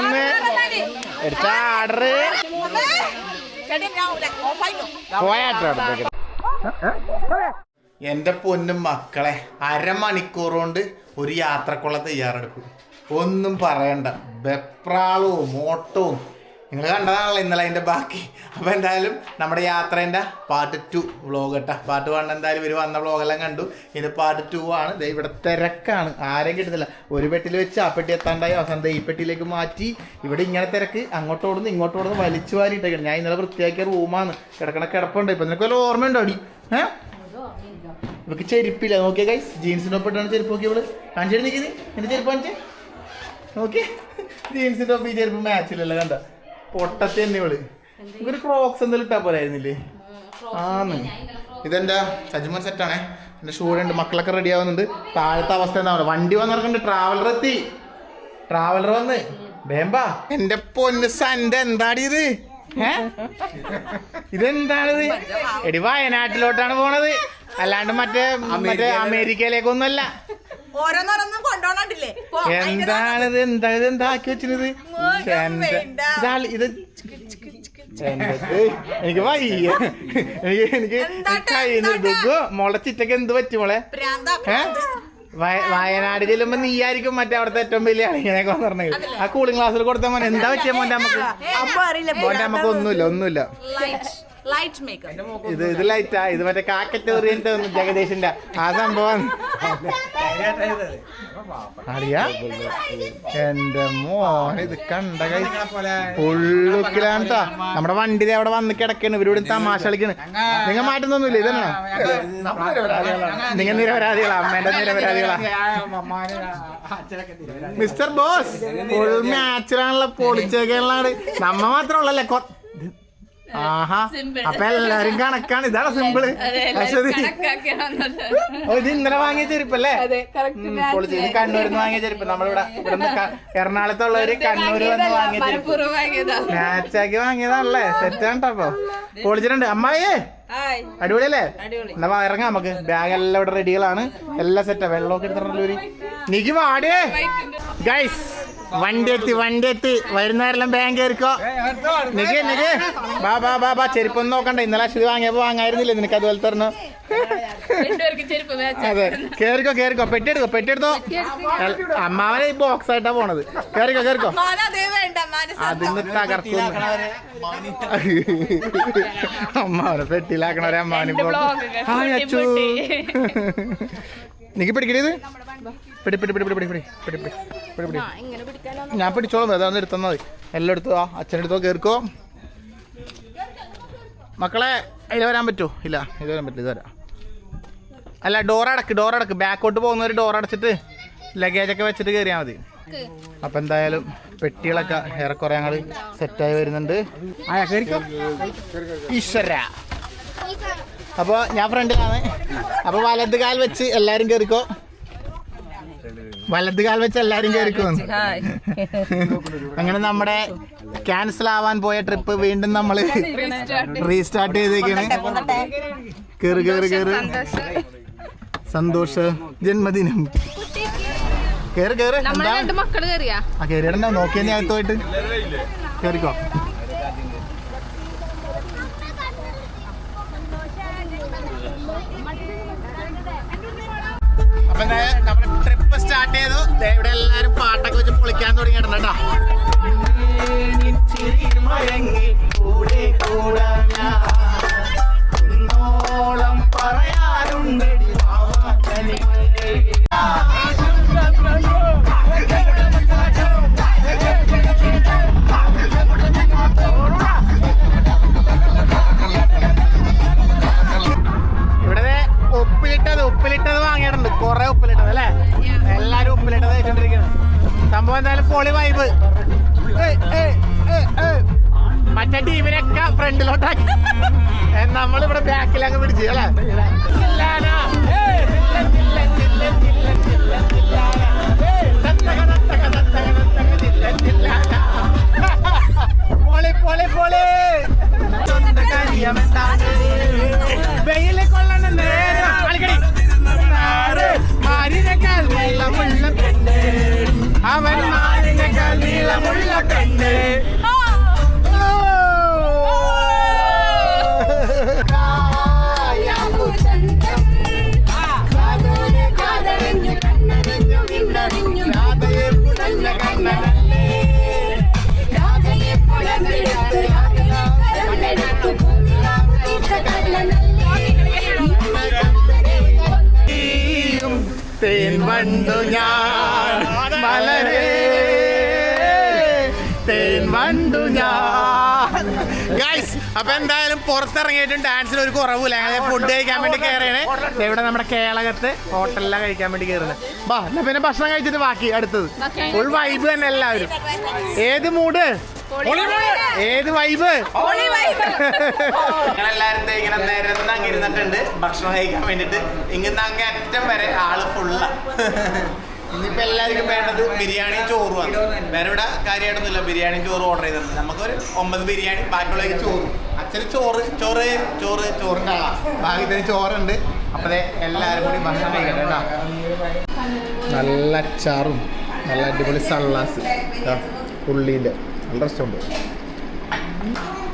ഒന്ന് ചാടറ് പോയാട്ടോ. എന്റെ പൊന്നും മക്കളെ, അരമണിക്കൂർ കൊണ്ട് ഒരു യാത്രക്കുള്ള തയ്യാറെടുപ്പ്. ഒന്നും പറയണ്ട, വെപ്രാളവും ഓട്ടവും നിങ്ങൾ കണ്ടതാണല്ലോ ഇന്നലെ അതിൻ്റെ ബാക്കി. അപ്പോൾ എന്തായാലും നമ്മുടെ യാത്രേൻ്റെ പാർട്ട് 2 വ്ളോഗ് കേട്ടോ. പാർട്ട് 1 എന്തായാലും ഇവർ വന്ന വ്ളോഗെല്ലാം കണ്ടു. ഇനി പാർട്ട് 2 ആണ്. ഇവിടെ തിരക്കാണ്, ആരെയും കിട്ടുന്നില്ല. ഒരു പെട്ടിയിൽ വെച്ച് ആ പെട്ടി എത്താണ്ടായി അവസാനം ഈ പെട്ടിയിലേക്ക് മാറ്റി. ഇവിടെ ഇങ്ങനെ തിരക്ക്, അങ്ങോട്ടോടുന്ന് ഇങ്ങോട്ടോടുന്ന് വലിച്ചു വാരിയിട്ടേക്കാണ്. ഞാൻ ഇന്നലെ വൃത്തിയാക്കിയ റൂമാണ്, കിടപ്പുണ്ട്. ഇപ്പം നിനക്ക് വല്ല ഓർമ്മയുണ്ടോ അടി? ഇവക്ക് ചെരുപ്പില്ല. നോക്കിയ ഗൈസ്, ജീൻസിൻ്റെ ഒപ്പിട്ടാണ് ചെരുപ്പ്. നോക്കി ഇവള് കാണിച്ചിട്ട് നിൽക്കുന്നത്. എൻ്റെ ചെരുപ്പ് കാണിച്ചേ. ഓക്കെ, ജീൻസിൻ്റെ ഒപ്പം ഈ ചെരുപ്പ് മാച്ചില്ലല്ലോ. കണ്ട പൊട്ടത്തി തന്നെ ഇവള്. ഇവര് ക്രോക്സ് എന്തെങ്കിലും ഇട്ടാ പോലായിരുന്നില്ലേ? ആന്ന്. ഇതെന്റെ സജ്മൻ സെറ്റാണേ. എൻ്റെ സ്റ്റുഡൻറ്റ് മക്കളൊക്കെ റെഡി ആവുന്നുണ്ട്. താഴത്തെ അവസ്ഥ എന്താ പറയുക, വണ്ടി വന്നിറക്കുന്നുണ്ട്. ട്രാവലർ എത്തി, ട്രാവലർ വന്ന് വേമ്പാ. എൻ്റെ പൊന്ന് സൻ്റെ എന്താടി ഇത്? ഇതെന്താണിത്? എടി വയനാട്ടിലോട്ടാണ് പോണത്, അല്ലാണ്ട് മറ്റേ അമേരിക്കയിലേക്കൊന്നുമല്ല. എന്താണിത്? എന്താ ആക്കി വെച്ചിരുന്നത്? ഇത് എനിക്ക് വയ്യ, എനിക്ക് കഴിയുന്നു. മോളെ ചിറ്റക്ക് എന്ത് പറ്റി മോളെ? വയനാട് ചെല്ലുമ്പോ നീയായിരിക്കും മറ്റേ അവിടുത്തെ ഏറ്റവും വലിയ ഇങ്ങനെയൊക്കെ പറഞ്ഞത്. ആ കൂളിംഗ് ക്ലാസ്സിൽ കൊടുത്ത മോനെ എന്താ പറ്റിയ മോന്റെ അമ്മക്ക്? മോന്റെ അമ്മക്ക് ഒന്നുമില്ല. ഇത് ലൈറ്റാ, ഇത് മറ്റേ കാക്കറ്റ് ഓറിയന്റ് ജഗദീഷിന്റെ ആ സംഭവം. അറിയാ എന്റെ മോൻ, ഇത് കണ്ട ഫുള്ളുക്കിലാണ്ടാ. നമ്മുടെ വണ്ടി അവിടെ വന്ന് കിടക്കാണ്, ഇവരോട് തമാശ കളിക്കാണ്. നിങ്ങൾ മാറ്റുന്നൊന്നുമില്ല, ഇതന്നെ നിങ്ങൾ നിരപരാധികളാ, അമ്മേന്റെ നിരപരാധികളാ. മിസ്റ്റർ ബോസ് ഫുൾ മാച്ചിലാണല്ലോ, പൊളിച്ചേക്കാണ്. നമ്മ മാത്രമുള്ളല്ലേ. ആഹാ, അപ്പൊ എല്ലാരും കണക്കാണ്. ഇതാണ് സിമ്പിള്. ഇത് ഇന്നലെ വാങ്ങിയ ചെരുപ്പല്ലേ? പൊളിച്ച്. ഇത് കണ്ണൂരിൽ നിന്ന് വാങ്ങിയ ചെരുപ്പ്. നമ്മളിവിടെ എറണാകുളത്തുള്ളവര് കണ്ണൂര് വന്ന് വാങ്ങിയ ചെരുപ്പ് മാച്ചാക്കി വാങ്ങിയതാണല്ലേ. സെറ്റാണ്. അപ്പൊ പൊളിച്ചിട്ടുണ്ട്. അമ്മായിയേ അടിപൊളിയല്ലേ? എന്നാ ഇറങ്ങാം നമുക്ക്. ബാഗെല്ലാം ഇവിടെ റെഡികളാണ്, എല്ലാം സെറ്റാ. വെള്ളമൊക്കെ എടുത്തിട്ടുണ്ടല്ലോ. നിക്ക് വാടിയേ ഗൈസ്. വണ്ടി എത്തി. വരുന്നവരെല്ലാം ബാങ്ക് കയറിക്കോ. നിക്ക് ബാ. ചെരുപ്പൊന്നും നോക്കണ്ട. ഇന്നലെ അശ്വതി വാങ്ങിയപ്പോ വാങ്ങായിരുന്നില്ലേ നിനക്ക്? അതുപോലെ തരണം. അതെ, കേറിക്കോ. പെട്ടിയെടുത്തോ. അമ്മാവനെ ഈ ബോക്സ് ആയിട്ടാ പോണത്. കേറിക്കോ. അതിന് തകർക്കും. അമ്മാവനെ പെട്ടിയിലാക്കണവരെ അമ്മാവന് നിക്ക് പിടിക്കണത്. പിടി. ഞാൻ പിടിച്ചോളാം. അതൊന്ന് എടുത്താൽ മതി. എല്ലാം എടുത്തോ. അച്ഛനെടുത്തോ. കേറിക്കോ. മക്കളെ ഇതിൽ വരാൻ പറ്റുമോ? ഇല്ല, ഇത് വരാൻ പറ്റില്ല. ഇത് വരാം. അല്ല, ഡോർ അടക്ക്. ബാക്കോട്ട് പോകുന്നവർ ഡോർ അടച്ചിട്ട് ലഗേജൊക്കെ വെച്ചിട്ട് കയറിയാൽ മതി. അപ്പം എന്തായാലും പെട്ടികളൊക്കെ ഏറെക്കുറെ ഞങ്ങൾ സെറ്റായി വരുന്നുണ്ട്. ഈശ്വര. അപ്പോൾ ഞാൻ ഫ്രണ്ടിലാണ്. അപ്പോൾ വലത് കാൽ വെച്ച് എല്ലാവരും കയറിക്കോ. അങ്ങനെ നമ്മുടെ ക്യാൻസൽ ആവാൻ പോയ ട്രിപ്പ് വീണ്ടും നമ്മൾ റീസ്റ്റാർട്ട് ചെയ്തേക്കാണ്. കേറ്. സന്തോഷ ജന്മദിനം. കേറിടണ്ട. നോക്കിയാ ഞാൻ അകത്തോയിട്ട് കേറിക്കോ. അപ്പൊ നമ്മുടെ ട്രിപ്പ് സ്റ്റാർട്ട് ചെയ്തു. ഇവിടെ എല്ലാരും പാട്ടൊക്കെ വെച്ച് പൊളിക്കാൻ തുടങ്ങിയിട്ടുണ്ട് കേട്ടോ. ഇവിടെ ഉപ്പിലിട്ടത് വാങ്ങിയിട്ടുണ്ട്. കൊറേ ഉപ്പിലിട്ടത് അല്ലേ? എല്ലാരും ഉപ്പിലിട്ടത് കഴിച്ചോണ്ടിരിക്കുന്നത്. സംഭവം എന്തായാലും പൊളി വൈബ്. മറ്റേ ടീമിനൊക്കെ ഫ്രണ്ടിലോട്ടാക്കി, നമ്മളിവിടെ ബാക്കിലങ്ങ് പിടിച്ചു അല്ലേ? പൊളി വെയിലെ കൊള്ളണം. അവൻ മാലിനേക്കാൾ നീളമുള്ള കണ്ണേ തേൻ വണ്ടു ഞാൻ മലരേ തേൻ വണ്ടു ഞാൻ. ഗൈസ് അപ്പൊ എന്തായാലും പുറത്തിറങ്ങിയിട്ടും ഡാൻസിൽ ഒരു കുറവില്ല. ഞങ്ങൾ ഫുഡ് കഴിക്കാൻ വേണ്ടി കയറിയാണ്. ഇവിടെ നമ്മുടെ കേരളത്ത് ഹോട്ടലിലാണ് കഴിക്കാൻ വേണ്ടി കയറുന്നത്. ബാ എന്നാ പിന്നെ ഭക്ഷണം കഴിച്ചിട്ട് ബാക്കി അടുത്തത്. ഫുൾ വൈബ് തന്നെ എല്ലാവരും. ഏത് മൂഡ് ഏത് വൈബ്? ഞങ്ങളെല്ലാരും ഇങ്ങനെ നിരന്നങ്ങ് ഇരുന്നിട്ടുണ്ട് ഭക്ഷണം കഴിക്കാൻ വേണ്ടിട്ട്. ഇങ്ങനെ അങ്ങ് അറ്റം വരെ ആള് ഫുള്ള. ഇനിയിപ്പോ എല്ലാവർക്കും വേണ്ടത് ബിരിയാണിയും ചോറുമാണ്. വേറെ ഇവിടെ കാര്യമായിട്ടൊന്നുമില്ല. ബിരിയാണിയും ചോറും ഓർഡർ ചെയ്തിട്ടുണ്ട്. നമുക്കൊരു 9 ബിരിയാണി, ബാക്കിയുള്ളവർക്ക് ചോറും. അച്ഛന് ചോറിന്റെ ആളാ. ബാക്കി ചോറുണ്ട്. അപ്പൊ എല്ലാവരും കൂടി ഭക്ഷണം കഴിക്കട്ടെ കേട്ടോ. നല്ല അച്ചാറും നല്ല അടിപൊളി സള്ളാസ് ഉള്ളീൻ്റെ നല്ല രസമുണ്ട്.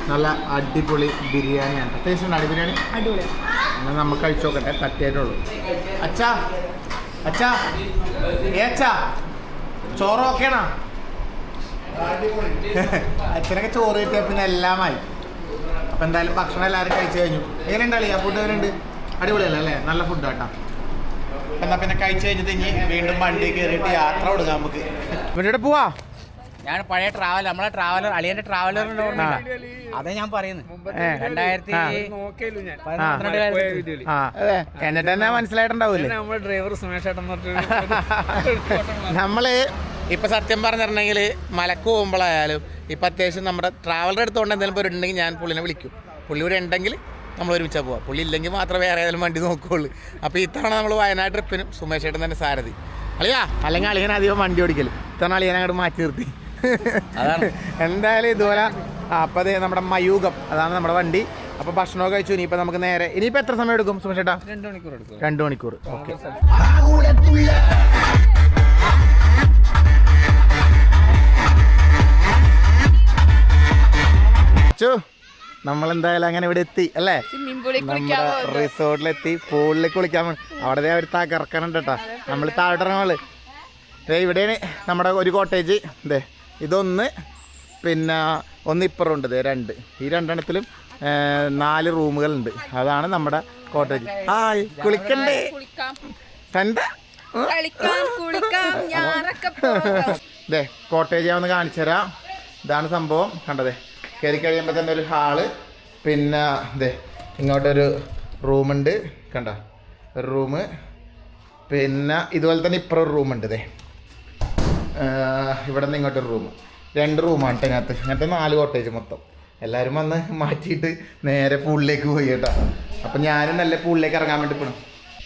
നല്ല അടിപൊളി ബിരിയാണിയാണ്. ടേസ്റ്റ് ഉണ്ട് ബിരിയാണി അടിപൊളി. എന്നാൽ നമുക്ക് കഴിച്ചു നോക്കട്ടെ. തട്ടിയായിട്ടുള്ളൂ. അച്ഛാ അച്ഛാ അച്ഛാ ചോറ് ഓക്കേണാ? അച്ഛനൊക്കെ ചോറ് കിട്ടിയ പിന്നെ എല്ലാമായി. അപ്പം എന്തായാലും ഭക്ഷണം എല്ലാവരും കഴിച്ചു കഴിഞ്ഞു. എങ്ങനെയുണ്ട് അളിയാ? ഫുഡ് എങ്ങനെയുണ്ട്? അടിപൊളിയല്ല അല്ലേ? നല്ല ഫുഡ് കേട്ടോ. എന്നാൽ പിന്നെ കഴിച്ചു കഴിഞ്ഞിട്ട് ഇനി വീണ്ടും വണ്ടി കയറിയിട്ട് യാത്ര കൊടുക്കാം നമുക്ക്. ഇവിടെ പോവാ. ഞാൻ പഴയ ട്രാവലർ, നമ്മളെ ട്രാവലർ, അളിയന്റെ ട്രാവലറിന്റെ അതെ ഞാൻ പറയുന്നത്. 2012 എന്നിട്ട് തന്നെ മനസ്സിലായിട്ടുണ്ടാവൂല്ലേ ഡ്രൈവർ സുമേഷ് ഏട്ടൻ. നമ്മള് ഇപ്പൊ സത്യം പറഞ്ഞിട്ടുണ്ടെങ്കിൽ മലക്ക് പോകുമ്പോഴായാലും ഇപ്പൊ അത്യാവശ്യം നമ്മുടെ ട്രാവലർ എടുത്തുകൊണ്ട് എന്തെങ്കിലും ഇപ്പോൾ ഉണ്ടെങ്കിൽ ഞാൻ പുള്ളിനെ വിളിക്കും. പുള്ളി ഇവിടെ ഉണ്ടെങ്കിൽ നമ്മൾ ഒരുമിച്ചാൽ പോവാം. പുള്ളി ഇല്ലെങ്കിൽ മാത്രമേ വേറെ ഏതെങ്കിലും വണ്ടി നോക്കുകയുള്ളൂ. അപ്പോൾ ഇത്തവണ നമ്മൾ വയനാട് ട്രിപ്പിനും സുമേഷ് ഏട്ടൻ തന്നെ സാരഥി. അളിയാ അല്ലെങ്കിൽ അളിയൻ അധികം വണ്ടി ഓടിക്കല്. ഇത്തവണ അളിയനെ അങ്ങോട്ട് മാറ്റി നിർത്തി. എന്തായാലും ഇതുപോലെ. അപ്പം അതെ നമ്മുടെ മയൂകം അതാണ് നമ്മുടെ വണ്ടി. അപ്പോൾ ഭക്ഷണമൊക്കെ കഴിച്ചു. ഇനിയിപ്പോൾ നമുക്ക് നേരെ ഇനിയിപ്പോൾ എത്ര സമയം എടുക്കും സുമേഷ് ഏട്ടാ? 2 മണിക്കൂർ എടുക്കും. 2 മണിക്കൂർ. ഓക്കെ. നമ്മളെന്തായാലും അങ്ങനെ ഇവിടെ എത്തി അല്ലേ? നമ്മുടെ റിസോർട്ടിലെത്തി. പൂളിൽ കുളിക്കാൻ വേണ്ടി അവിടെ അവർ തകർക്കണുണ്ട് കേട്ടോ. നമ്മൾ താഴോട്ടിറങ്ങുള്ളു. ഇവിടെയാണ് നമ്മുടെ ഒരു കോട്ടേജ്. ഇതേ ഇതൊന്ന്, പിന്നെ ഒന്ന് ഇപ്പുറമുണ്ട്. 2 ഈ 2 4 റൂമുകളുണ്ട്. അതാണ് നമ്മുടെ കോട്ടേജ്. കുളിക്കണ്ടേ? ഇതേ കോട്ടേജ് ഞാൻ ഒന്ന് കാണിച്ചു തരാം. ഇതാണ് സംഭവം. കണ്ടതേ കയറി കഴിയുമ്പോൾ തന്നെ ഒരു ഹാള്. പിന്നെ ഇതേ ഇങ്ങോട്ടൊരു റൂമുണ്ട്. കണ്ട ഒരു റൂമ്. പിന്നെ ഇതുപോലെ തന്നെ ഇപ്പുറം ഒരു റൂമുണ്ട്. ഇതേ ഇവിടെ നിന്ന് ഇങ്ങോട്ടൊരു റൂം. 2 റൂമാണ് കേട്ടോ ഇതിനകത്ത്. ഇങ്ങനത്തെ 4 കോട്ടേജ് മൊത്തം. എല്ലാവരും വന്ന് മാറ്റിയിട്ട് നേരെ പൂളിലേക്ക് പോയി കേട്ടോ. അപ്പം ഞാനും നല്ല പൂളിലേക്ക് ഇറങ്ങാൻ വേണ്ടി പോകണം.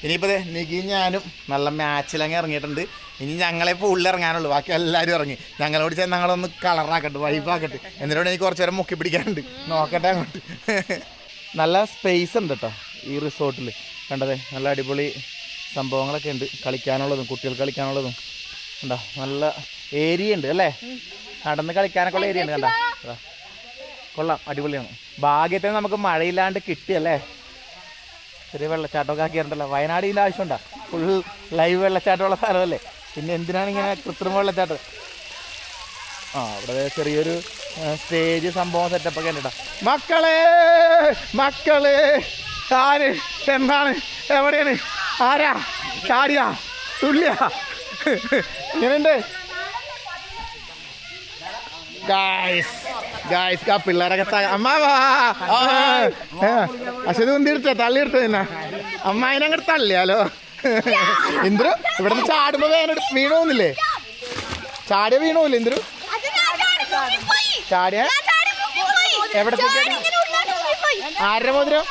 ഇനിയിപ്പോൾ നികിയും ഞാനും നല്ല മാച്ചിലങ്ങ് ഇറങ്ങിയിട്ടുണ്ട്. ഇനി ഞങ്ങളെ പൂളിൽ ഇറങ്ങാനുള്ളൂ. ബാക്കി എല്ലാവരും ഇറങ്ങി. ഞങ്ങളോട് ചെന്ന് ഞങ്ങളൊന്ന് കളറാക്കട്ടെ, വൈബാക്കട്ടെ. എന്നിട്ടോട് എനിക്ക് കുറച്ച് നേരം മുക്കി പിടിക്കാനുണ്ട്. നോക്കട്ടെ അങ്ങോട്ട്. നല്ല സ്പേസ് ഉണ്ട് കേട്ടോ ഈ റിസോർട്ടിൽ. കണ്ടതേ നല്ല അടിപൊളി സംഭവങ്ങളൊക്കെ ഉണ്ട്. കളിക്കാനുള്ളതും കുട്ടികൾക്ക് കളിക്കാനുള്ളതും കണ്ടോ. നല്ല ഏരിയ ഉണ്ട് അല്ലേ? നടന്ന് കളിക്കാനൊക്കെ ഉള്ള ഏരിയ ഉണ്ട്. കണ്ടോ കൊള്ളാം, അടിപൊളിയാണ്. ഭാഗ്യത്തിന് നമുക്ക് മഴയില്ലാണ്ട് കിട്ടിയല്ലേ? ചെറിയ വെള്ളച്ചാട്ടമൊക്കെ ആക്കിയിട്ടുണ്ടല്ലോ. വയനാട് ഇതിൻ്റെ ആവശ്യമുണ്ടോ? ഫുൾ ലൈവ് വെള്ളച്ചാട്ടമുള്ള സ്ഥലമല്ലേ? പിന്നെ എന്തിനാണ് ഇങ്ങനെ കൃത്രിമ വെള്ളച്ചാട്ടം? അവിടെ ചെറിയൊരു സ്റ്റേജ് സംഭവം സെറ്റപ്പൊക്കെ ഉണ്ട് കേട്ടോ. മക്കളെ ആര് എന്താണ് എവിടെയാണ് ആരാ ചാടിയാ തുല്യ ഇങ്ങനെയുണ്ട് ഗായ്സ്. ആ പിള്ളേരൊക്കെ അമ്മാവാ അശ്വത് ഉന്തിടുത്ത തള്ളിയെടുത്ത തന്നെ അമ്മായിനെ അങ്ങോട്ട് തള്ളിയാലോ. ഇന്ദ്രു ഇവിടെ നിന്ന് ചാടുമ്പോ വീണോന്നില്ലേ? ചാടിയ വീണോല്ലേ ഇന്ദ്രു? ചാടിയ എവിടെ? ആരുടെ മോതിരം?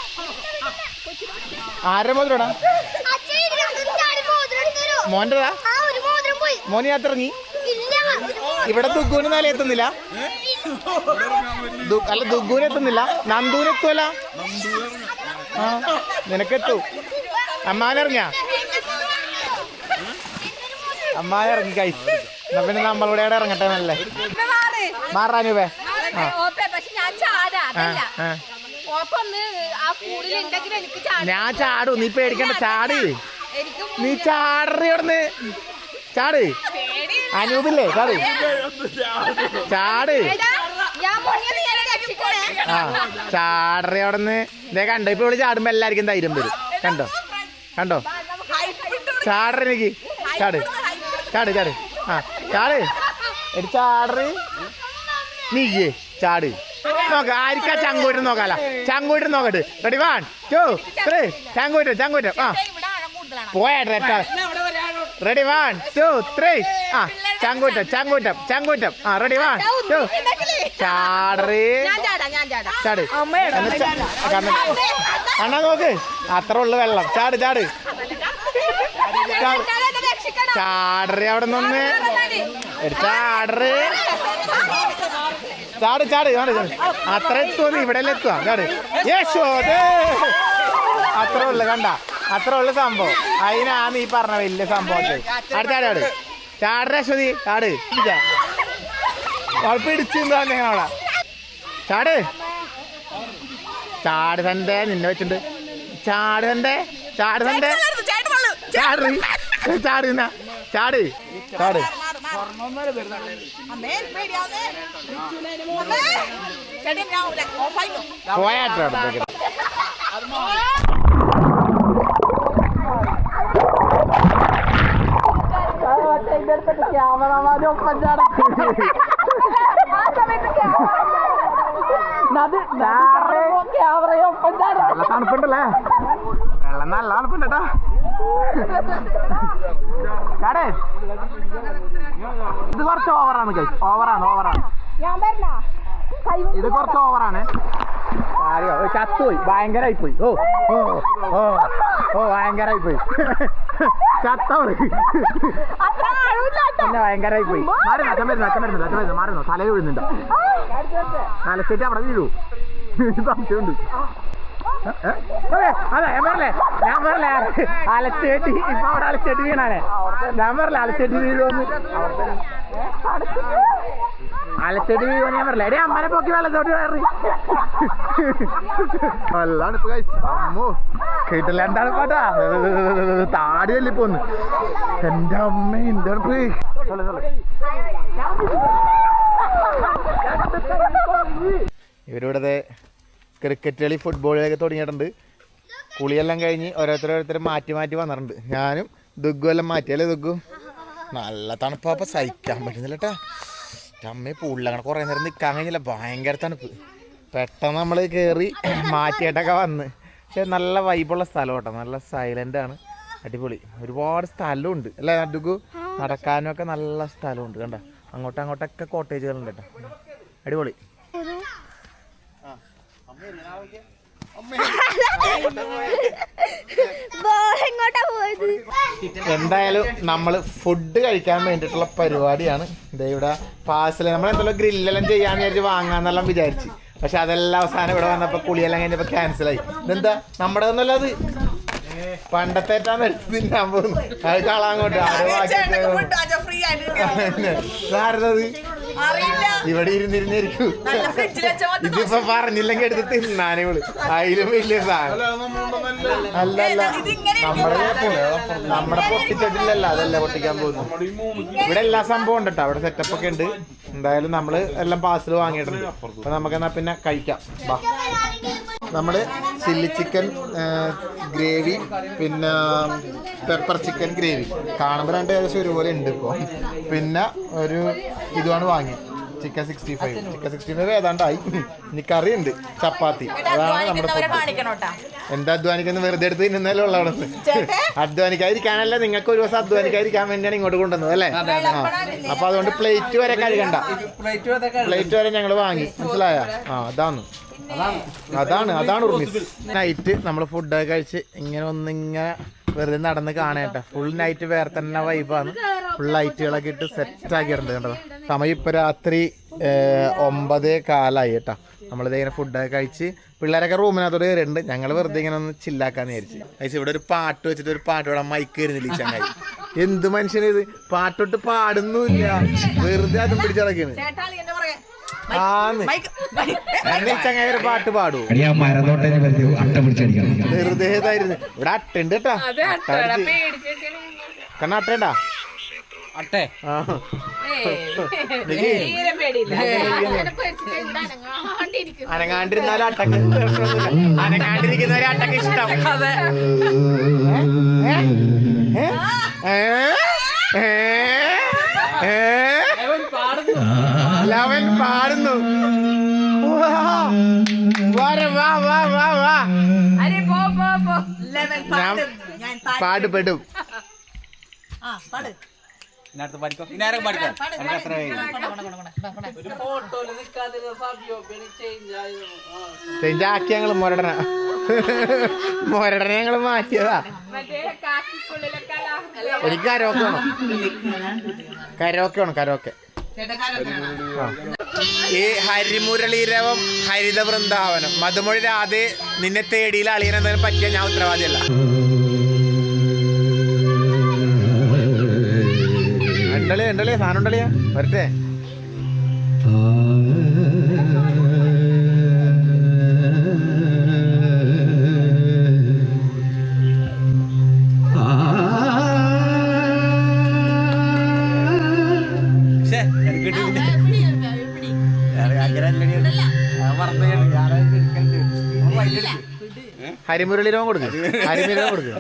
ആരുടെ മോതിരടാ? മോൻ്റെതാ? മോനിനകത്ത് ഇറങ്ങി. ഇവിടെ ദുഗുവിന് നില എത്തുന്നില്ല. അല്ല ദുഗുവിന് എത്തുന്നില്ല, നന്ദൂന് എത്തുമല്ല. നിനക്കെത്തു. അമ്മാനിറങ്ങിയ അമ്മായി ഇറങ്ങി. കൈസ് എന്നാ പിന്നെ നമ്മളിവിടെ ഇറങ്ങട്ടെ. നല്ലേ മാറാനൂപേ പക്ഷെ ഞാൻ ചാടാ അതല്ല ഓപ്പൊന്ന് ആ കൂടുതലുണ്ടെങ്കിൽ എനിക്ക് ഞാൻ ചാടും, നീ പേടിക്കണ്ട, ചാട്. എനിക്ക് നീ ചാടറിയോടന്ന് ചാട്. അനൂപില്ലേ ചാട്, ചാട്. ഞാൻ മുന്നിൽ നീ എന്നെ രക്ഷിക്കണേ. ആ ചാടറിയോടന്ന്. ഇതേ കണ്ടോ, ഇപ്പൊ ഇവിടെ ചാടുമ്പോ എല്ലാവർക്കും ധൈര്യം വരും. കണ്ടോ കണ്ടോ, ചാടറെനിക്ക്, ചാട് ചാട് ചാട്. ആ ചാട്, എടി ചാടറ്. നീയേ ചാട്. നോക്ക ആയിരിക്കാ ചങ്കൂറ്റം നോക്കാല, ചങ്കൂറ്റം നോക്കട്ട്. റെഡി 1 2 3 ചങ്കൂറ്റം. ആ പോയാ. റെഡി 1 2 3. ആ ചങ്കൂറ്റം. ആ റെഡി 1 2 ചാടറ്. ചാട്. കണ്ണാ നോക്ക്, അത്ര ഉള്ളു വെള്ളം. ചാട് ചാടറ്. അവിടെ നിന്ന് ചാടറ്. ചാട്. അത്ര എത്തുമെന്ന് ഇവിടെ എത്തുക. ചാട്. യേശോദേ, അത്ര ഉള്ളു. കണ്ട, അത്ര ഉള്ളു സംഭവം. അതിനാ നീ പറഞ്ഞ വലിയ സംഭവം. ചാട്. ചാടര അശ്വതി, ചാട്. പിടിച്ചിരുന്നോ ഞങ്ങളവിടെ. ചാട് തന്റെ നിന്നെ വെച്ചിട്ടുണ്ട്. ചാട് പോയാട്ടോ. തണുപ്പുണ്ടല്ലേ, വെള്ളം നല്ല തണുപ്പുണ്ടേട്ടാ. ചാടേ, ഇത് കുറച്ച് ഓവറാണ്. ഓവറാണ്. ഇത് കുറച്ച് ഓവറാണ്. ചത്തുപോയി, ഭയങ്കരമായി പോയി. ഭയങ്കരമായി ചത്തോള്. പിന്നെ ഭയങ്കരമായി പോയി. മാറുന്നു. തലയിൽ വീഴുന്നുണ്ടോ? തലച്ചേറ്റ് അവിടെ വീഴൂ, സംശയമുണ്ട്. അതെ ഞാൻ പറഞ്ഞേ അലച്ചേട്ടി. ഇപ്പൊ അവിടെ അലച്ചേട്ടി വീണാനെ. ഞാൻ പറഞ്ഞില്ല അലച്ചേട്ടി വീഴുമെന്ന്. അലച്ചേട്ടി വീഴുമെന്ന് ഞാൻ പറഞ്ഞില്ല. എടേ അമ്മനെ പൊക്കി വെള്ളത്തോട്ട് കയറി. വെള്ളാണ് ഇപ്പൊ അമ്മോ, കേട്ടില്ല. എന്താണ് പാട്ടാ, താടി തല്ലിപ്പോന്ന്. എന്റെ അമ്മ എന്താണ് പോയി. ഇവരിവിടെ ക്രിക്കറ്റ് കളി, ഫുട്ബോൾ കളിയൊക്കെ തുടങ്ങിയിട്ടുണ്ട്. കുളിയെല്ലാം കഴിഞ്ഞ് ഓരോരുത്തർ മാറ്റി വന്നിട്ടുണ്ട്. ഞാനും ദുഗ്ഗു എല്ലാം മാറ്റിയല്ലേ. ദുഗ്ഗു നല്ല തണുപ്പാ, സഹിക്കാൻ പറ്റുന്നില്ല കേട്ടാ. അമ്മയെ പൂളിലങ്ങനെ കുറേ നേരം നിൽക്കാൻ കഴിഞ്ഞില്ല, ഭയങ്കര തണുപ്പ്. പെട്ടെന്ന് നമ്മൾ കയറി മാറ്റിയിട്ടൊക്കെ വന്ന്. പക്ഷെ നല്ല വൈബുള്ള സ്ഥലം കേട്ടോ, നല്ല സൈലൻ്റ് ആണ്, അടിപൊളി. ഒരുപാട് സ്ഥലമുണ്ട് അല്ലേ ദുഗ്ഗു, നടക്കാനും ഒക്കെ നല്ല സ്ഥലമുണ്ട്. കണ്ട അങ്ങോട്ടൊക്കെ കോട്ടേജുകളുണ്ട് കേട്ടോ, അടിപൊളി. എന്തായാലും നമ്മള് ഫുഡ് കഴിക്കാൻ വേണ്ടിയിട്ടുള്ള പരിപാടിയാണ്. ഇവിടെ പാഴ്സൽ നമ്മളെന്തെല്ലാം ഗ്രില്ലെല്ലാം ചെയ്യാന്ന് വിചാരിച്ച് വാങ്ങാന്നെല്ലാം വിചാരിച്ചു. പക്ഷെ അതെല്ലാം അവസാനം ഇവിടെ വന്നപ്പോ കുളിയെല്ലാം കഴിഞ്ഞപ്പോ ക്യാൻസലായി. ഇതെന്താ നമ്മുടെ ഒന്നല്ല, അത് പണ്ടത്തെ എടുത്ത് തിന്നാൻ പോകുന്നു. അത് കളാങ്ങോട്ട് ആരത് ഇവിടെ ഇരുന്നിരുന്നിരിക്കും. ഇതിപ്പോ പറഞ്ഞില്ലെങ്കിൽ എടുത്ത് തിന്നാനേ ഉള്ളു. അതിലും വലിയ സാധനം അല്ലല്ല, നമ്മുടെ പൊട്ടിച്ചിട്ടില്ലല്ലോ, അതല്ല പൊട്ടിക്കാൻ പോകുന്നു. ഇവിടെ എല്ലാ സംഭവം ഉണ്ട് കേട്ടോ, അവിടെ സെറ്റപ്പ് ഒക്കെ ഉണ്ട്. എന്തായാലും നമ്മള് എല്ലാം പാഴ്സൽ വാങ്ങിയിട്ടുണ്ട്. അപ്പൊ നമുക്കെന്നാ പിന്നെ കഴിക്കാം. ബാ, നമ്മള് ചില്ലി ചിക്കൻ ഗ്രേവി, പിന്നെ പെപ്പർ ചിക്കൻ ഗ്രേവി കാണുമ്പോൾ രണ്ട് ഏകദേശം ഒരുപോലെ ഉണ്ട് ഇപ്പോൾ. പിന്നെ ഒരു ഇതുമാണ് വാങ്ങിയത്, ചിക്കൻ 65 ഏതാണ്ടായി. ഇനി കറി ഉണ്ട്, ചപ്പാത്തി. അതാണ് നമ്മുടെ എന്താ അധ്വാനിക്കുന്ന, വെറുതെ എടുത്ത് തിന്നുന്നല്ലേ ഉള്ള അവിടെ നിന്ന്. അധ്വാനിക്കാതിരിക്കാനല്ല, നിങ്ങൾക്ക് ഒരു ദിവസം അധ്വാനിക്കാതിരിക്കാൻ വേണ്ടിയാണ് ഇങ്ങോട്ട് കൊണ്ടുവന്നത് അല്ലേ. അപ്പൊ അതുകൊണ്ട് പ്ലേറ്റ് വരെ കഴുകണ്ട, പ്ലേറ്റ് വരെ ഞങ്ങൾ വാങ്ങി, മനസ്സിലായ. അതാണ് ഉർമിസ്. നൈറ്റ് നമ്മൾ ഫുഡൊക്കെ കഴിച്ച് ഇങ്ങനെ വെറുതെ നടന്ന് കാണേണ്ട. ഫുൾ നൈറ്റ് വേറെ തന്നെ വൈബാണ്. ഫുൾ ലൈറ്റുകളൊക്കെ ഇട്ട് സെറ്റ് ആക്കിയിട്ടുണ്ട് കേട്ടോ. സമയം ഇപ്പൊ രാത്രി 9:15 കേട്ടോ. നമ്മളിത് ഇങ്ങനെ ഫുഡൊക്കെ കഴിച്ച് പിള്ളേരൊക്കെ റൂമിനകത്തോട് കയറിയിട്ടുണ്ട്. ഞങ്ങൾ വെറുതെ ഇങ്ങനെ ഒന്ന് ചില്ലാക്കാന്ന് വിചാരിച്ചു. കഴിച്ച് ഇവിടെ ഒരു പാട്ട് വെച്ചിട്ട് ഒരു പാട്ട് ഇവിടെ മൈക്ക് വരുന്നില്ല ഈ ചങ്ങായി. എന്ത് മനുഷ്യനിത്, പാട്ടോട്ട് പാടുന്നില്ല, വെറുതെ അതും പിടിച്ചിറക്കാണ്. ചങ്ങായി ഒരു പാട്ട് പാടൂ, വെറുതെ ഇതായിരുന്നു. ഇവിടെ അട്ടുണ്ട് കേട്ടാ, കണ്ണ അട്ടേണ്ടാ അട്ടേ അനങ്ങാണ്ടിരുന്നാലും അട്ടക്ക് അനങ്ങാണ്ടിരിക്കുന്നവരെ അട്ടക്ക് ഇഷ്ടം. ലവൻ പാടുന്നു. വാ വാ വാ വാ, പാടുപെടും. ചേഞ്ചാക്കി ഞങ്ങള് മൊരടനെ ഞങ്ങള് മാറ്റിയതാ. എനിക്ക് കരോക്കെ വേണം, കരോക്കെ. ഈ ഹരിമുരളീരവം ഹരിത വൃന്ദാവനം മധുമൊഴി രാധേ നിന്നെ തേടിയിൽ അളിയനെന്തായാലും പറ്റിയ ഞാൻ ഉത്തരവാദിയല്ല. ഉണ്ടല്ലേ സാധനം ഉണ്ടല്ലേ, വരട്ടെ. ഹരിമുരളിരവം കൊടുക്കും, ഹരിമുരളിരവം കൊടുക്കും.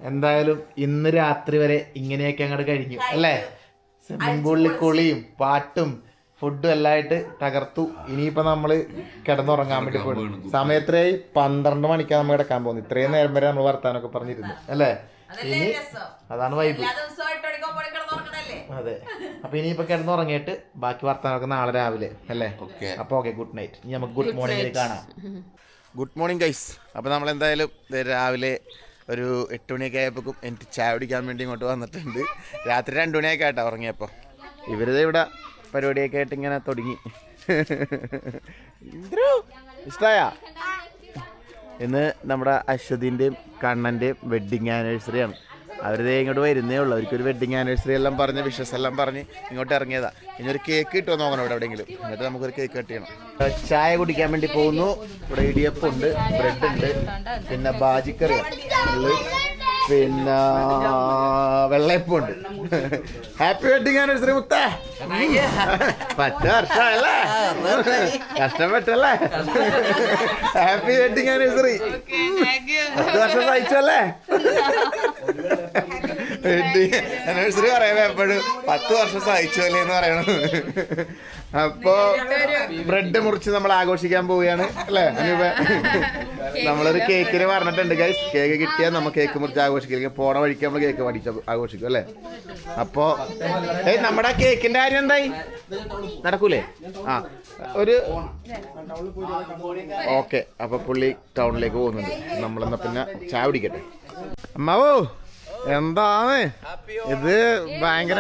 എന്തായാലും ഇന്ന് രാത്രി വരെ ഇങ്ങനെയൊക്കെ അങ്ങോട്ട് കഴിഞ്ഞു അല്ലേ. സ്വിമ്മിംഗ് പൂളിൽ കുളിയും പാട്ടും ഫുഡും എല്ലായിട്ട് തകർത്തു. ഇനിയിപ്പോൾ നമ്മൾ കിടന്നുറങ്ങാൻ വേണ്ടി പോയി. സമയത്രയായി 12 മണിക്കാണ് നമ്മൾ കിടക്കാൻ പോകുന്നത്. ഇത്രയും നേരം വരെ നമ്മൾ വർത്താനൊക്കെ പറഞ്ഞിരുന്നു അല്ലേ. ഇനി അതാണ് വൈബ്. അതെ, അപ്പൊ ഇനിയിപ്പോ കിടന്നുറങ്ങിയിട്ട് ബാക്കി വർത്താനൊക്കെ നാളെ രാവിലെ അല്ലേ. അപ്പൊ ഓക്കെ, ഗുഡ് നൈറ്റ്. ഇനി നമുക്ക് ഗുഡ് മോർണിംഗ് കാണാം. Good morning guys. അപ്പോൾ നമ്മളെന്തായാലും രാവിലെ ഒരു 8 മണിയൊക്കെ ആയപ്പോഴേക്കും എനിക്ക് ചായ കുടിക്കാൻ വേണ്ടി ഇങ്ങോട്ട് വന്നിട്ടുണ്ട്. രാത്രി 2 മണിയൊക്കെ ആയിട്ടാണ് ഉറങ്ങിയപ്പോൾ. ഇവരിത് ഇവിടെ പരിപാടിയൊക്കെ ആയിട്ട് ഇങ്ങനെ തുടങ്ങി. ഇഷ്ടമായ ഇന്ന് നമ്മുടെ അശ്വതിൻ്റെയും കണ്ണൻ്റെയും വെഡ്ഡിങ് ആനിവേഴ്സറിയാണ്. അവരിതേ ഇങ്ങോട്ട് വരുന്നേ ഉള്ളൂ. അവർക്കൊരു വെഡ്ഡിങ് ആനിവേഴ്സറി എല്ലാം പറഞ്ഞ് വിഷസ് എല്ലാം പറഞ്ഞ് ഇങ്ങോട്ട് ഇറങ്ങിയതാ. ഇനി ഒരു കേക്ക് കിട്ടുമോ നോക്കണം ഇവിടെ എവിടെയെങ്കിലും. എന്നിട്ട് നമുക്കൊരു കേക്ക് കട്ട് ചെയ്യണം. ചായ കുടിക്കാൻ വേണ്ടി പോകുന്നു. ഇവിടെ ഇടിയപ്പുണ്ട്, ബ്രെഡ് ഉണ്ട്, പിന്നെ ബാജിക്കറിയാണ്. പിന്നെ വെള്ളയപ്പുണ്ട്. ഹാപ്പി വെഡിങ് ആനിവേഴ്സറി മുത്തേ. 10 വർഷമല്ലേ, കഷ്ടപ്പെട്ടല്ലേ. Happy wedding anniversary. 10 വർഷം സഹിച്ചല്ലേ. വെഡിങ് ആനിവേഴ്സറി പറയുമ്പോ എപ്പോഴും 10 വർഷം സഹിച്ചല്ലേ എന്ന് പറയണം. അപ്പൊ ബ്രെഡ് മുറിച്ച് നമ്മൾ ആഘോഷിക്കാൻ പോവുകയാണ് അല്ലേ അനൂപ? നമ്മളൊരു കേക്കിന് പറഞ്ഞിട്ടുണ്ട് ഗൈസ്. കേക്ക് കിട്ടിയാൽ നമ്മൾ കേക്ക് മുറിച്ച് ആഘോഷിക്കും. പോണ വഴിക്ക് നമ്മൾ കേക്ക് പഠിച്ച് ആഘോഷിക്കും അല്ലേ? അപ്പൊ നമ്മുടെ കേക്കിന്റെ കാര്യം എന്തായി? നടക്കൂലേ? ആ ഒരു ഓക്കെ. അപ്പൊ പുള്ളി ടൗണിലേക്ക് പോകുന്നുണ്ട്. നമ്മളെന്നാ പിന്നെ ചായ കുടിക്കട്ടെ. അമ്മാവോ എന്താണ് ഇത്? ഭയങ്കര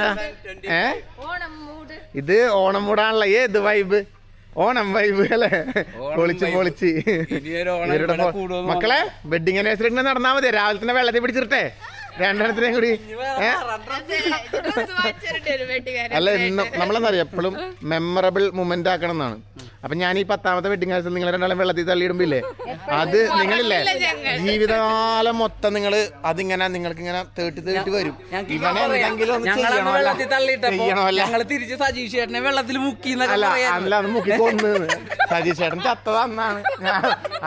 ഇത് ഓണം മൂടാണല്ലോ. ഏത് വൈബ്? ഓണം വൈബ് അല്ലേ? പൊളിച്ച് മക്കളെ വെഡിങ് ആനിവേഴ്സറി നടന്നാ മതി. രാവിലെ തന്നെ വെള്ളത്തിൽ പിടിച്ചിട്ടെ രണ്ടെണ്ണത്തിനെയും കൂടി. അല്ല നമ്മളെന്താ അറിയാം, എപ്പോഴും മെമ്മറബിൾ മൊമെന്റ് ആക്കണം എന്നാണ്. അപ്പൊ ഞാൻ ഈ 10ാമത്തെ വെഡിങ് ആനിവേഴ്സറി നിങ്ങൾ രണ്ടാളും വെള്ളത്തിൽ തള്ളിയിടുമ്പില്ലേ, അത് നിങ്ങളില്ലേ ജീവിതകാലം മൊത്തം നിങ്ങള് അതിങ്ങനെ നിങ്ങൾക്ക് ഇങ്ങനെ തേട്ടി വരും. ഇവനെ എന്തെങ്കിലും ഒന്ന് തിരിച്ച് സജീഷ് ചേട്ടനെ വെള്ളത്തിൽ മുക്കി. അല്ല അത് മുക്കി കൊന്ന് സജീഷ് ചേട്ടൻ ചത്തത് അന്നാണ്.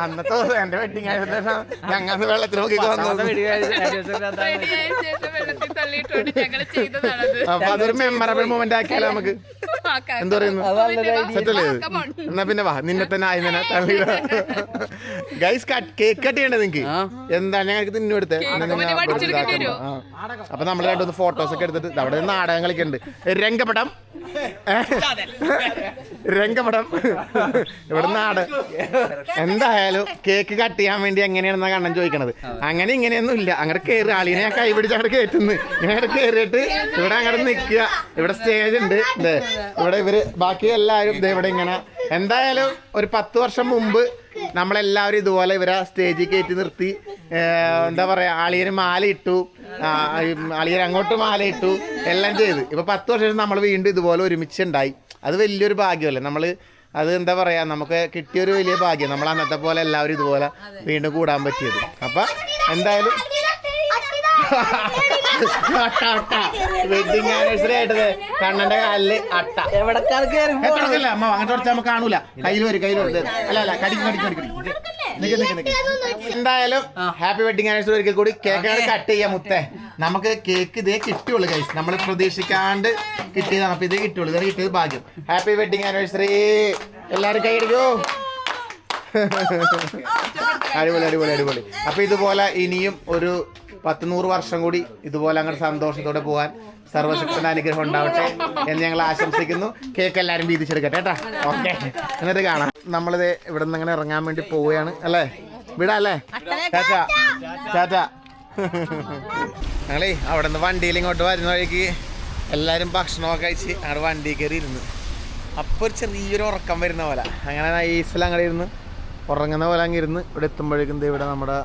അന്നത്തെ എന്റെ വെഡിങ് ആനിവേഴ്സറി ഞങ്ങൾ വെള്ളത്തിൽ മുക്കി കൊന്നത്. അപ്പൊ അതൊരു മെമ്മറബിൾ മൊമെന്റ് ആക്കിയാലോ നമുക്ക്? എന്താ പറയുന്നു? സെറ്റല്ലേ? എന്നാ പിന്നെ വാ, നിന്നെ തന്നെ ആയി തന്നെ തള്ളിയിട. ഗൈസ് കേക്ക് കട്ട് ചെയ്യണ്ടേ നിങ്ങക്ക്? എന്താണ് ഞങ്ങൾക്ക് തിന്നെടുത്തേ? അപ്പൊ നമ്മൾ രണ്ടൊന്ന് ഫോട്ടോസ് ഒക്കെ എടുത്തിട്ട് അവിടെ നാടകം കളിക്കുന്നുണ്ട്. രംഗപടം ഇവിടെ നാട്. എന്തായാലും കേക്ക് കട്ട് ചെയ്യാൻ വേണ്ടി എങ്ങനെയാണെന്നാ കണ്ണൻ ചോദിക്കണത്. അങ്ങനെ ഇങ്ങനെയൊന്നും ഇല്ല. അങ്ങോട്ട് കയറി ആളിനെ ഞാൻ കൈ പിടിച്ച് അങ്ങോട്ട് കയറ്റുന്നു. ഇങ്ങനെ കയറിയിട്ട് ഇവിടെ അങ്ങോട്ട് നിൽക്കുക. ഇവിടെ സ്റ്റേജ് ഉണ്ട്. ഇവിടെ ഇവര് ബാക്കി എല്ലാവരും ഇവിടെ ഇങ്ങനെ. എന്തായാലും ഒരു 10 വർഷം മുമ്പ് നമ്മളെല്ലാവരും ഇതുപോലെ ഇവരെ സ്റ്റേജിൽ കയറ്റി നിർത്തി. എന്താ പറയാ, ആളിയന് മാല ഇട്ടു, ആളിയൻ അങ്ങോട്ട് മാല ഇട്ടു, എല്ലാം ചെയ്ത്. ഇപ്പൊ 10 വർഷം നമ്മൾ വീണ്ടും ഇതുപോലെ ഒരുമിച്ചുണ്ടായി. അത് വലിയൊരു ഭാഗ്യമല്ലേ? നമ്മൾ അത് എന്താ പറയാ, നമുക്ക് കിട്ടിയൊരു വലിയ ഭാഗ്യം. നമ്മൾ അന്നത്തെ പോലെ എല്ലാവരും ഇതുപോലെ വീണ്ടും കൂടാൻ പറ്റിയത്. അപ്പൊ എന്തായാലും വെഡിങ് ആനിവേഴ്സറി ആയിട്ടത് കണ്ണന്റെ കാലില് അട്ട. എവിടെക്കല്ല അമ്മ അങ്ങോട്ട് കുറച്ച് നമുക്ക് കാണൂല. കയ്യിൽ വരും അല്ല കടിക്കും. എന്തായാലും ഹാപ്പി വെഡിങ് ആനിവേഴ്സറി ഒരിക്കൽ കൂടി. കേക്കാണ് കട്ട് ചെയ്യാം മുത്തേ. നമുക്ക് കേക്ക് ഇതേ കിട്ടുള്ളൂ ഗൈസ്. നമ്മൾ പ്രതീക്ഷിക്കാണ്ട് കിട്ടിയതാണ്. അപ്പൊ ഇതേ കിട്ടുള്ളൂ. ഇതേ കിട്ടിയത് ഭാഗ്യം. Happy wedding anniversary. എല്ലാവരും കൈയടിക്കൂ. അടിപൊളി. അപ്പൊ ഇതുപോലെ ഇനിയും ഒരു 10-100 വർഷം കൂടി ഇതുപോലെ അങ്ങനെ സന്തോഷത്തോടെ പോകാൻ സർവശക്തന്റെ അനുഗ്രഹം ഉണ്ടാവട്ടെ എന്ന് ഞങ്ങൾ ആശംസിക്കുന്നു. കേക്ക് എല്ലാവരും വീതിച്ചെടുക്കട്ടെ കേട്ടാ. ഓക്കെ, എന്നിട്ട് കാണാം. നമ്മളിത് ഇവിടെ നിന്ന് അങ്ങനെ ഇറങ്ങാൻ വേണ്ടി പോവുകയാണ് അല്ലേ? വിടാ അല്ലേ? ചാറ്റാ. ഞങ്ങളേ അവിടെ നിന്ന് വണ്ടിയിൽ ഇങ്ങോട്ട് വരുന്ന വഴിക്ക് എല്ലാവരും ഭക്ഷണമൊക്കെ കഴിച്ച് അവിടെ വണ്ടി കയറി ഇരുന്ന്. അപ്പോൾ ഒരു ചെറിയൊരു ഉറക്കം വരുന്ന പോലെ അങ്ങനെ നൈസിൽ അങ്ങനെ ഇരുന്ന് ഉറങ്ങുന്ന പോലെ അങ്ങ് ഇരുന്ന് ഇവിടെ എത്തുമ്പോഴേക്കും ഇവിടെ നമ്മുടെ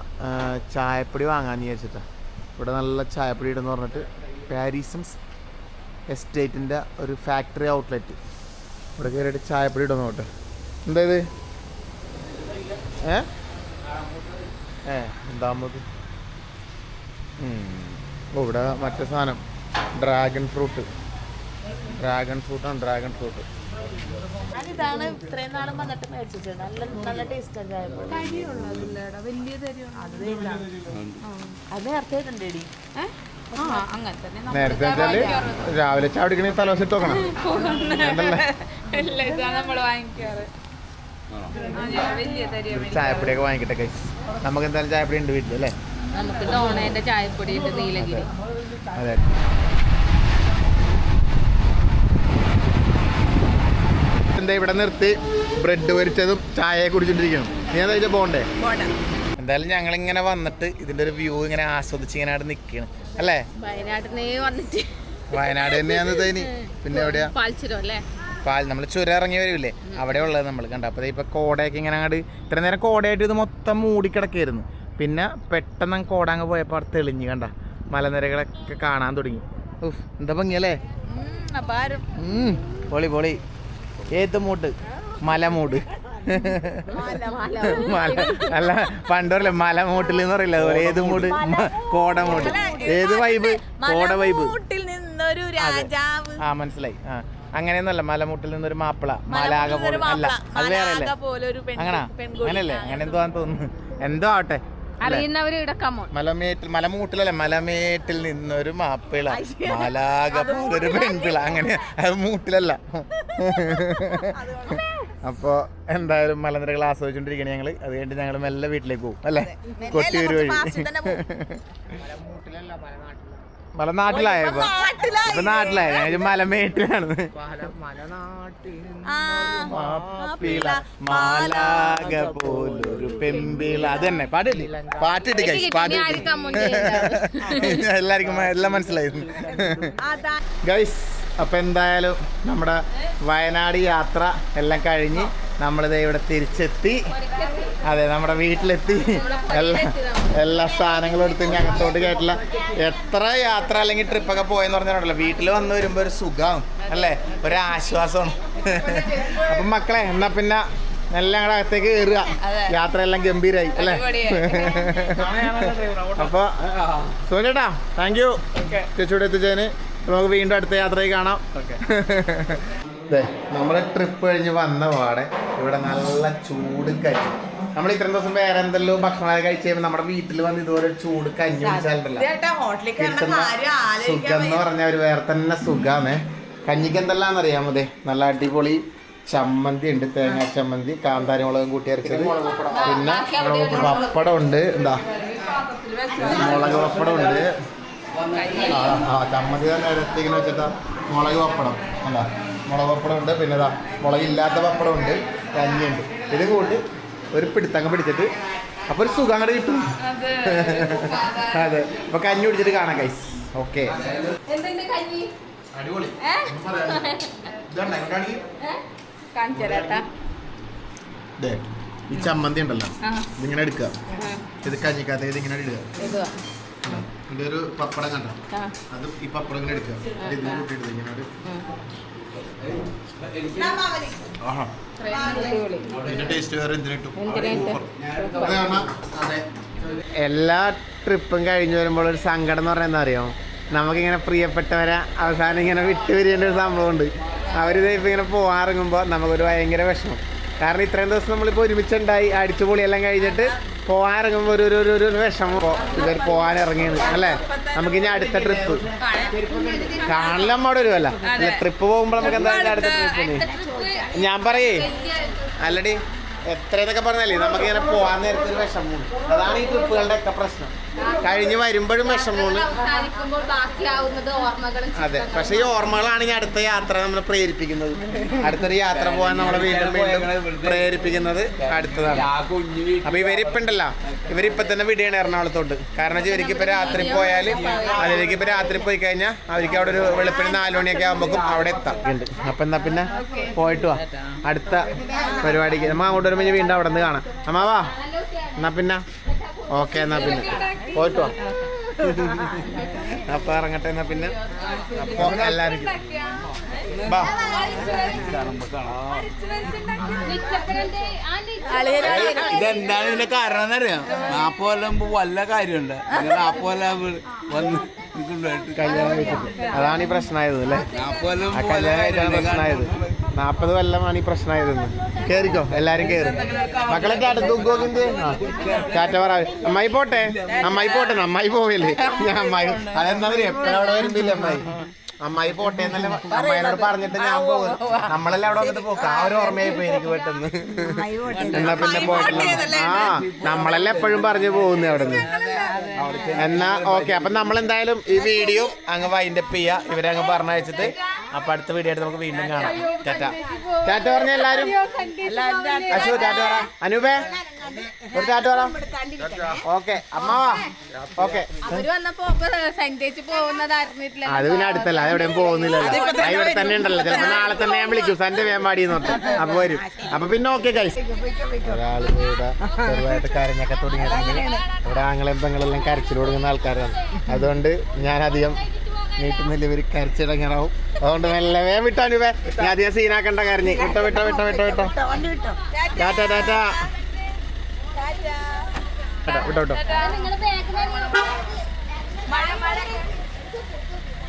ചായപ്പൊടി വാങ്ങാമെന്ന് വിചാരിച്ചിട്ടാണ്. ഇവിടെ നല്ല ചായപ്പൊടി ഇടെന്ന് പറഞ്ഞിട്ട് പാരീസൺസ് എസ്റ്റേറ്റിൻ്റെ ഒരു ഫാക്ടറി ഔട്ട്ലെറ്റ്. ഇവിടെ കയറിയിട്ട് ചായപ്പൊടി ഇടുന്നു കേട്ടോ. എന്താ ഇത്? എന്താമത്? ഇവിടെ മറ്റേ സാധനം ഡ്രാഗൺ ഫ്രൂട്ടാണ്. ഇതാണ് ഇത്രയും നാളും വന്നിട്ട് മേടിച്ചിട്ട് നല്ല ടേസ്റ്റ്. അത് നേരത്തെ ഉണ്ടേടി. നേരത്തെ വെച്ചാല് രാവിലെ ചാടിക്കണേ തലവശത്ത് നോക്കണം. ചായപ്പൊടിയൊക്കെ വാങ്ങിക്കട്ടെ ഗൈസ്. നമുക്ക് എന്തായാലും ചായപ്പൊടി ഉണ്ട് വീട്ടിൽ അല്ലേ? നമുക്ക് ഡോണേന്റെ ചായപ്പൊടി ഉണ്ട് നീലഗിരി. അതെ. എന്താ ഇവിടെ നിർത്തി ബ്രെഡ് പൊരിച്ചതും ചായ കുടിച്ചോണ്ടിരിക്കണം. നീ എന്താ പോണ്ടേ? എന്തായാലും ഞങ്ങളിങ്ങനെ വന്നിട്ട് ഇതിന്റെ ഒരു വ്യൂ ഇങ്ങനെ ആസ്വദിച്ച് ഇങ്ങനെ അവിടെ നിൽക്കണം അല്ലേ? വയനാട് തന്നെയാണ് ഇനി. പിന്നെ എവിടെയാ? നമ്മൾ ചുരം ഇറങ്ങി വരില്ലേ, അവിടെ ഉള്ളത് നമ്മൾ കണ്ട. അപ്പോൾ ഇപ്പൊ കോടയൊക്കെ ഇങ്ങനെ അങ്ങോട്ട് ഇത്ര നേരം കോടയായിട്ട് ഇത് മൊത്തം മൂടിക്കിടക്കായിരുന്നു. പിന്നെ പെട്ടെന്ന് കോട അങ്ങ് പോയപ്പോൾ അവിടെ തെളിഞ്ഞ് കണ്ട മലനിരകളൊക്കെ കാണാൻ തുടങ്ങി. എന്താ ഭംഗിയല്ലേ? പൊളി. ഏത് മൂട്? മലമൂട്. മല അല്ല പണ്ട് പറയില്ല മലമൂട്ടിൽ എന്ന് പറയില്ല അതുപോലെ ഏത് മൂട് കോടമൂട് ഏത് വൈബ് കോട വൈബ് നിന്നൊരു രാജാവ്. ആ മനസ്സിലായി. ആ അങ്ങനെയൊന്നുമല്ല മലമൂട്ടിൽ നിന്നൊരു മാപ്പിള മാലാക പോലും അല്ല അത് വേറെ അല്ലേ അങ്ങനാ അങ്ങനല്ലേ അങ്ങനെ എന്തോ ആണെന്ന് തോന്നുന്നു. എന്തോ ആവട്ടെ മലമൂട്ടിലല്ലേ മലമേട്ടിൽ നിന്നൊരു മാപ്പിള മാലാക പോലൊരു പെൺപിള അങ്ങനെ അത് മൂട്ടിലല്ല. അപ്പൊ എന്തായാലും മലനിരകൾ ആസ്വദിച്ചോണ്ടിരിക്കണേ ഞങ്ങള്. അത് കഴിഞ്ഞിട്ട് ഞങ്ങൾ മെല്ലെ വീട്ടിലേക്ക് പോകും അല്ലേ കൊട്ടിയൂര് വഴി. മലനാട്ടിലായ ഇപ്പൊ നാട്ടിലായ ഞങ്ങൾ മലമേട്ടിലാണ്. മാലാക പോലൊരു പെമ്പിള അത് തന്നെ പാട്ടില്ലേ പാട്ടിട്ട് ഗൈസ് പാട്ടിട്ട് എല്ലാവർക്കും എല്ലാം മനസ്സിലായിരുന്നു ഗൈസ്. അപ്പൊ എന്തായാലും നമ്മുടെ വയനാട് യാത്ര എല്ലാം കഴിഞ്ഞ് നമ്മളിത് ഇവിടെ തിരിച്ചെത്തി. അതെ നമ്മുടെ വീട്ടിലെത്തി. എല്ലാ സാധനങ്ങളും എടുത്ത് ഇനി അകത്തോട്ട് കേട്ടില്ല. എത്ര യാത്ര അല്ലെങ്കിൽ ട്രിപ്പൊക്കെ പോയെന്ന് പറഞ്ഞാൽ വീട്ടിൽ വന്ന് വരുമ്പോ ഒരു സുഖം അല്ലേ ഒരാശ്വാസമാണ്. അപ്പൊ മക്കളെ എന്നാ പിന്നെ എല്ലാം ഞങ്ങളുടെ അകത്തേക്ക് കയറുക. യാത്രയെല്ലാം ഗംഭീരായി അല്ലേ. അപ്പൊ സോനേട്ടാ താങ്ക് യു ചേച്ചിയോടെ എത്തിച്ചതിന്. നമുക്ക് വീണ്ടും അടുത്ത യാത്രയിൽ കാണാം. അതെ നമ്മുടെ ട്രിപ്പ് കഴിഞ്ഞ് വന്ന പാടെ ഇവിടെ നല്ല ചൂട് കഞ്ഞി. നമ്മൾ ഇത്രയും ദിവസം വേറെ എന്തെല്ലാം ഭക്ഷണം കഴിച്ച് കഴിയുമ്പോൾ നമ്മുടെ വീട്ടിൽ വന്ന് ഇതുപോലെ ചൂട് കഞ്ഞി കുടിച്ചാലുണ്ടല്ലോ സുഖം എന്ന് പറഞ്ഞാൽ ഒരു വേറെ തന്നെ സുഖാണ്. കഞ്ഞിക്ക് എന്തെല്ലാം അറിയാമോ? അതെ നല്ല അടിപൊളി ചമ്മന്തി ഉണ്ട്, തേങ്ങാ ചമ്മന്തി, കാന്താരി മുളകും കൂട്ടി അരച്ചത്, പിന്നെ പപ്പടം ഉണ്ട്, എന്താ മുളക് പപ്പടം ഉണ്ട്. ചമ്മന്തി തന്നെ ഇരത്തിങ്ങനെ വെച്ചിട്ടാ മുളക് പപ്പടം അല്ല മുളക് പപ്പടം ഉണ്ട്, പിന്നെ ഇതാ മുളകില്ലാത്ത പപ്പടം ഉണ്ട്, കഞ്ഞിയുണ്ട്. ഇത് കൂട്ടി ഒരു പിടുത്തങ്ങ് പിടിച്ചിട്ട് അപ്പൊ ഒരു സുഖം അങ്ങോട്ട് കിട്ടും. അതെ അപ്പൊ കഞ്ഞി പിടിച്ചിട്ട് കാണാം ഗൈസ്. ഓക്കെ അടിപൊളി. ഈ ചമ്മന്തി ഉണ്ടല്ലോ ഇതിങ്ങനെ എടുക്കുക, ഇത് കഞ്ഞിക്കാത്ത ഇതിങ്ങനെ ഇടുക, ഇതിന്റെ ഒരു പപ്പടം കണ്ട അത് ഈ പപ്പടം ഇങ്ങനെ എടുക്കുക, ഇത് കൂട്ടിയിട്ട് ഇങ്ങനെ ടേസ്റ്റ് വേറെ എല്ലാ ട്രിപ്പും കഴിഞ്ഞ് വരുമ്പോൾ ഒരു സങ്കടം എന്ന് പറഞ്ഞാൽ എന്താ അറിയോ, നമുക്കിങ്ങനെ പ്രിയപ്പെട്ടവരെ അവസാനം ഇങ്ങനെ വിട്ടുപിരിയേണ്ട ഒരു സംഭവമുണ്ട്. അവരിത് ഇപ്പം ഇങ്ങനെ പോകാറിറങ്ങുമ്പോൾ നമുക്കൊരു ഭയങ്കര വിഷമം. കാരണം ഇത്രയും ദിവസം നമ്മളിപ്പോൾ ഒരുമിച്ചുണ്ടായി അടിച്ചുപൊളിയെല്ലാം കഴിഞ്ഞിട്ട് പോകാനിറങ്ങുമ്പോൾ ഒരു വിഷമം. ഇവർ പോകാനിറങ്ങിയത് അല്ലേ. നമുക്കിനി അടുത്ത ട്രിപ്പ് കാണലും നമ്മോട് വരുമല്ല, ട്രിപ്പ് പോകുമ്പോൾ നമുക്ക് എന്തായാലും അടുത്ത ട്രിപ്പിന് ഞാൻ പറയേ അല്ലടി എത്രയെന്നൊക്കെ പറഞ്ഞാലേ നമുക്കിങ്ങനെ പോകാൻ നേരത്തെ ഒരു വിഷമമാണ്. അതാണ് ഈ ട്രിപ്പുകളുടെ ഒക്കെ പ്രശ്നം. കഴിഞ്ഞ് വരുമ്പോഴും വിഷമമാണ്. അതെ പക്ഷെ ഈ ഓർമ്മകളാണ് ഈ അടുത്ത യാത്ര നമ്മളെ പ്രേരിപ്പിക്കുന്നത്. അടുത്തൊരു യാത്ര പോകാൻ നമ്മളെ വീണ്ടും വീണ്ടും പ്രേരിപ്പിക്കുന്നത് അടുത്തതാണ്. അപ്പൊ ഇവരിപ്പുണ്ടല്ലോ, ഇവരിപ്പൊ തന്നെ വിടുകയാണ് എറണാകുളത്തോട്ട്. കാരണം ഇവർക്ക് ഇപ്പൊ രാത്രി പോയാൽ അതിലേക്ക് ഇപ്പൊ രാത്രി പോയി കഴിഞ്ഞാൽ അവർക്ക് അവിടെ ഒരു വെളുപ്പിന് 4 മണിയൊക്കെ ആകുമ്പോഴേക്കും അവിടെ എത്താം. അപ്പൊ എന്നാ പിന്നെ പോയിട്ട് വാ അടുത്ത പരിപാടിക്ക്. നമ്മ അങ്ങോട്ട് വരുമ്പോൾ വീണ്ടും അവിടെ നിന്ന് കാണാം. അമ്മാവാ എന്നാ പിന്നെ ഓക്കെ എന്നാ പിന്നെ പോയിട്ട് വാ. അപ്പൊ ഇറങ്ങട്ടെ എന്നാ പിന്നെ. അപ്പൊ എല്ലാവർക്കും ഇതെന്താണ് ഇതിന്റെ കാരണം എന്നറിയാം. 40 കൊല്ലം മുമ്പ് വല്ല കാര്യമുണ്ട്. 40 കൊല്ലം വന്ന് അതാണ് ഈ പ്രശ്നമായത് അല്ലേ. ആ കല്യാണം കഴിച്ചാണ് പ്രശ്നമായത്. 40 കൊല്ലമാണ് ഈ പ്രശ്നമായതെന്ന്. കേറിക്കോ എല്ലാരും കേറി. മക്കളെ ടാറ്റ പറ. അമ്മായി പോട്ടെ, അമ്മായി പോട്ടെ. അമ്മായി പോവില്ലേ ഞാൻ അമ്മായി. അതെന്താ എപ്പോഴും അവിടെ വരുന്നില്ല അമ്മായി. അമ്മായി പോട്ടെ എന്നല്ലേ അമ്മായിനോട് പറഞ്ഞിട്ട് ഞാൻ പോകും. നമ്മളെല്ലാം അവിടെ വന്നിട്ട് പോക്കാം. ആ ഒരു ഓർമ്മയായി പോയി എനിക്ക് പെട്ടെന്ന്. എന്നാ പിന്നെ പോയിട്ടില്ല. ആ നമ്മളെല്ലാം എപ്പോഴും പറഞ്ഞു പോകുന്നേ അവിടെ നിന്ന്. എന്നാ ഓക്കെ. അപ്പൊ നമ്മളെന്തായാലും ഈ വീഡിയോ അങ്ങ് വൈൻഡപ്പ് ചെയ്യാ. ഇവരെ അങ്ങ് പറഞ്ഞയച്ചിട്ട് അപ്പൊ അടുത്ത വീഡിയോ ആയിട്ട് നമുക്ക് വീണ്ടും കാണാം. ടാറ്റ ടാറ്റ പറഞ്ഞ എല്ലാരും. അശു ടാറ്റ പറ. അനൂപേ ഒരു ടാറ്റ പറ. ഓക്കെ അമ്മാവാ ഓക്കെ. അത് പിന്നെ അടുത്തല്ല, അത് എവിടെയും പോകുന്നില്ലല്ലോ. ഇവിടെ തന്നെ ഉണ്ടല്ലോ. ചിലപ്പോ നാളെ തന്നെ ഞാൻ വിളിക്കും സൺഡേ വേമ്പാടി നോക്കാം. അപ്പൊ വരും. അപ്പൊ പിന്നെ ഓക്കെ ഗൈസ്. ഒരാള് ഇവിടെ ചെറുതായിട്ട് കരഞ്ഞൊക്കെ തുടങ്ങിയിട്ടുണ്ടെങ്കിൽ ഇവിടെ ആങ്ങളെയും പെങ്ങളെല്ലാം കരച്ചിൽ കൊടുക്കുന്ന ആൾക്കാരാണ്. അതുകൊണ്ട് ഞാൻ അധികം നീട്ടുന്നില്ല, ഇവർ കരച്ചിടങ്ങാറാവും. അതുകൊണ്ട് മെല്ലെ വിട്ടാനുവേ ഞാൻ അധികം സീനാക്കണ്ട കരഞ്ഞ്. വിട്ടോ വിട്ടോ വിട്ടോ വിട്ടോ വിട്ടോ. ടാറ്റ ടാറ്റ വിട്ടോ വിട്ടോ.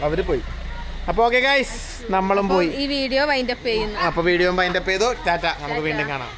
അവര് പോയി. അപ്പൊ ഓക്കെ ഗൈസ്, നമ്മളും പോയി. ഈ വീഡിയോ വൈൻഡപ്പ് ചെയ്യുന്നു. അപ്പൊ വീഡിയോ വൈൻഡപ്പ് ചെയ്തു. ടാറ്റ, നമുക്ക് വീണ്ടും കാണാം.